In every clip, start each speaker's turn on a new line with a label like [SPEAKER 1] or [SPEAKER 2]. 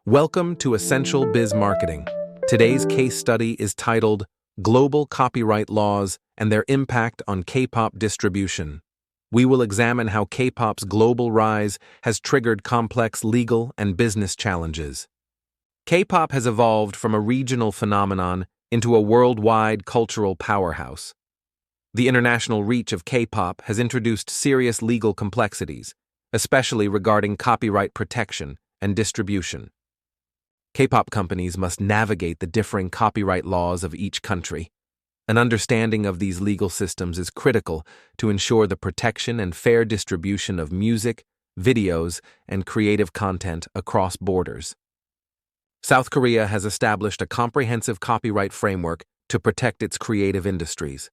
[SPEAKER 1] Welcome to Essential Biz Marketing. Today's case study is titled Global Copyright Laws and Their Impact on K-pop Distribution. We will examine how K-pop's global rise has triggered complex legal and business challenges. K-pop has evolved from a regional phenomenon into a worldwide cultural powerhouse. The international reach of K-pop has introduced serious legal complexities, especially regarding copyright protection and distribution. K-pop companies must navigate the differing copyright laws of each country. An understanding of these legal systems is critical to ensure the protection and fair distribution of music, videos, and creative content across borders. South Korea has established a comprehensive copyright framework to protect its creative industries.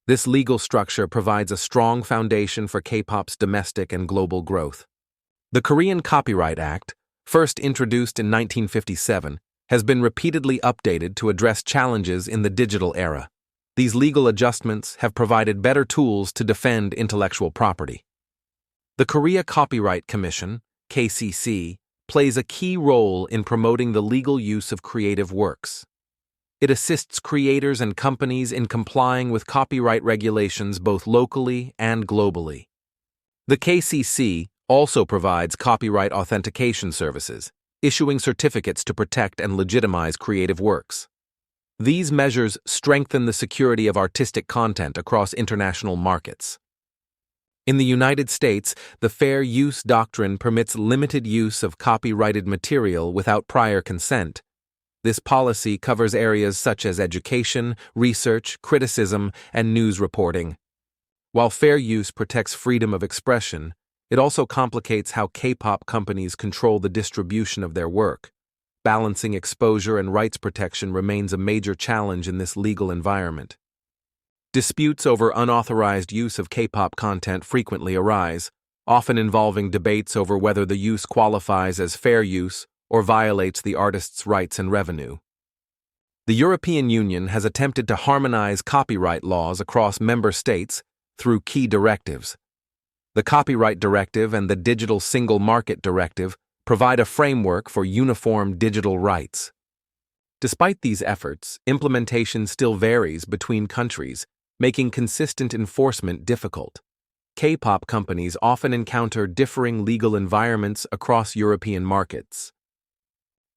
[SPEAKER 1] This legal structure provides a strong foundation for K-pop's domestic and global growth. The Korean Copyright Act, first introduced in 1957, has been repeatedly updated to address challenges in the digital era. These legal adjustments have provided better tools to defend intellectual property. The Korea Copyright Commission, KCC, plays a key role in promoting the legal use of creative works. It assists creators and companies in complying with copyright regulations both locally and globally. The KCC also provides copyright authentication services, issuing certificates to protect and legitimize creative works. These measures strengthen the security of artistic content across international markets. In the United States, the Fair Use Doctrine permits limited use of copyrighted material without prior consent. This policy covers areas such as education, research, criticism, and news reporting. While fair use protects freedom of expression, it also complicates how K-pop companies control the distribution of their work. Balancing exposure and rights protection remains a major challenge in this legal environment. Disputes over unauthorized use of K-pop content frequently arise, often involving debates over whether the use qualifies as fair use or violates the artist's rights and revenue. The European Union has attempted to harmonize copyright laws across member states through key directives. The Copyright Directive and the Digital Single Market Directive provide a framework for uniform digital rights. Despite these efforts, implementation still varies between countries, making consistent enforcement difficult. K-pop companies often encounter differing legal environments across European markets.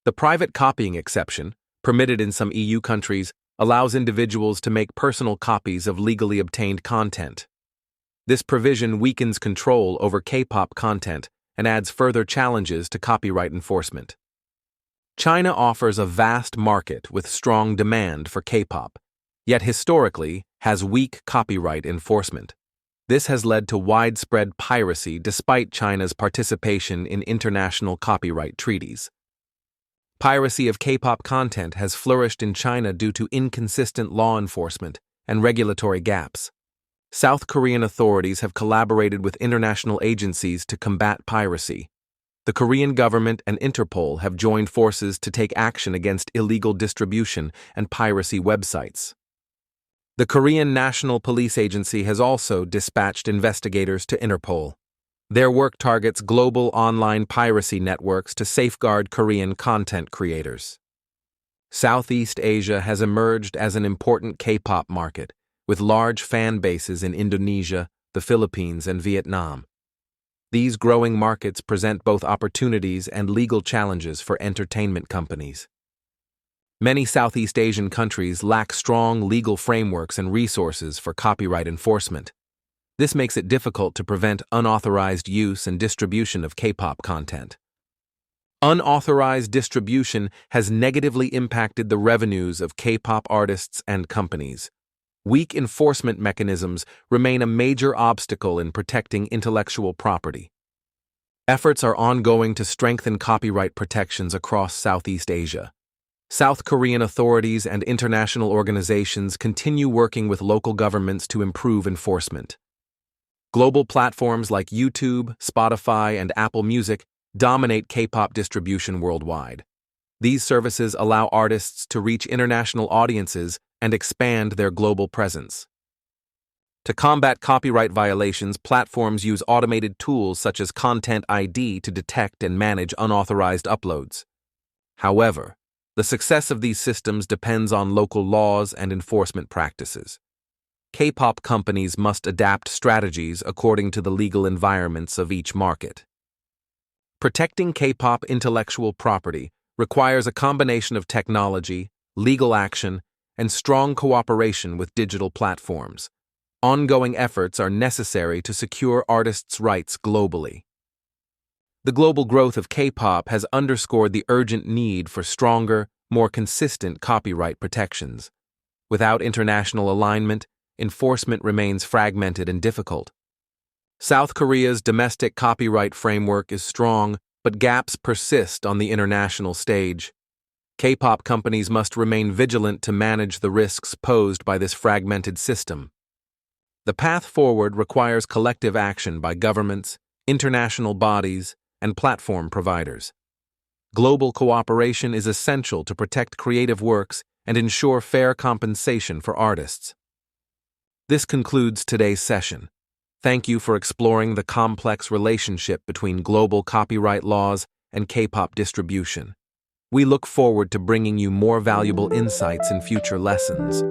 [SPEAKER 1] The private copying exception, permitted in some EU countries, allows individuals to make personal copies of legally obtained content. This provision weakens control over K-pop content and adds further challenges to copyright enforcement. China offers a vast market with strong demand for K-pop, yet historically has weak copyright enforcement. This has led to widespread piracy despite China's participation in international copyright treaties. Piracy of K-pop content has flourished in China due to inconsistent law enforcement and regulatory gaps. South Korean authorities have collaborated with international agencies to combat piracy. The Korean government and Interpol have joined forces to take action against illegal distribution and piracy websites. The Korean National Police Agency has also dispatched investigators to Interpol. Their work targets global online piracy networks to safeguard Korean content creators. Southeast Asia has emerged as an important K-pop market, with large fan bases in Indonesia, the Philippines, and Vietnam. These growing markets present both opportunities and legal challenges for entertainment companies. Many Southeast Asian countries lack strong legal frameworks and resources for copyright enforcement. This makes it difficult to prevent unauthorized use and distribution of K-pop content. Unauthorized distribution has negatively impacted the revenues of K-pop artists and companies. Weak enforcement mechanisms remain a major obstacle in protecting intellectual property. Efforts are ongoing to strengthen copyright protections across Southeast Asia. South Korean authorities and international organizations continue working with local governments to improve enforcement. Global platforms like YouTube, Spotify, and Apple Music dominate K-pop distribution worldwide. These services allow artists to reach international audiences and expand their global presence. To combat copyright violations, platforms use automated tools such as Content ID to detect and manage unauthorized uploads. However, the success of these systems depends on local laws and enforcement practices. K-pop companies must adapt strategies according to the legal environments of each market. Protecting K-pop intellectual property requires a combination of technology, legal action, and strong cooperation with digital platforms. Ongoing efforts are necessary to secure artists' rights globally. The global growth of K-pop has underscored the urgent need for stronger, more consistent copyright protections. Without international alignment, enforcement remains fragmented and difficult. South Korea's domestic copyright framework is strong, but gaps persist on the international stage. K-pop companies must remain vigilant to manage the risks posed by this fragmented system. The path forward requires collective action by governments, international bodies, and platform providers. Global cooperation is essential to protect creative works and ensure fair compensation for artists. This concludes today's session. Thank you for exploring the complex relationship between global copyright laws and K-pop distribution. We look forward to bringing you more valuable insights in future lessons.